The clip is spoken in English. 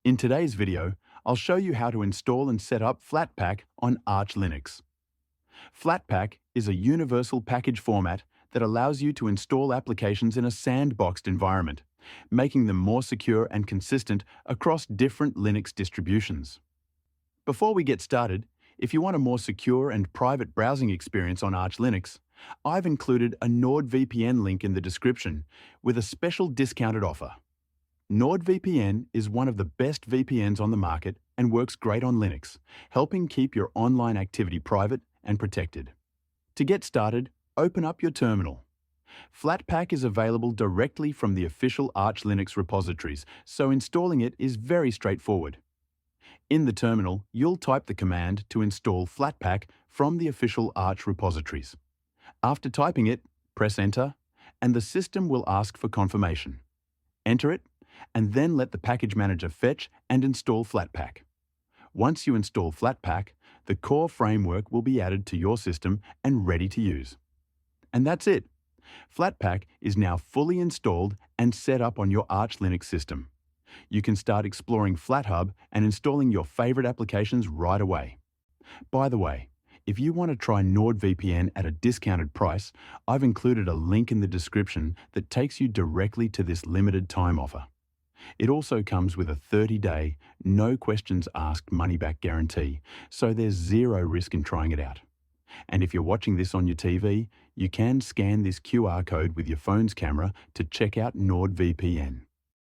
In today's video, I'll show you how to install and set up Flatpak on Arch Linux. Flatpak is a universal package format that allows you to install applications in a sandboxed environment, making them more secure and consistent across different Linux distributions. Before we get started, if you want a more secure and private browsing experience on Arch Linux, I've included a NordVPN link in the description with a special discounted offer. NordVPN is one of the best VPNs on the market and works great on Linux, helping keep your online activity private and protected. To get started, open up your terminal. Flatpak is available directly from the official Arch Linux repositories, so installing it is very straightforward. In the terminal, you'll type the command to install Flatpak from the official Arch repositories. After typing it, press Enter, and the system will ask for confirmation. Enter it, and then let the package manager fetch and install Flatpak. Once you install Flatpak, the core framework will be added to your system and ready to use. And that's it. Flatpak is now fully installed and set up on your Arch Linux system. You can start exploring Flathub and installing your favorite applications right away. By the way, if you want to try NordVPN at a discounted price, I've included a link in the description that takes you directly to this limited time offer. It also comes with a 30-day, no questions asked money-back guarantee, so there's zero risk in trying it out. And if you're watching this on your TV, you can scan this QR code with your phone's camera to check out NordVPN.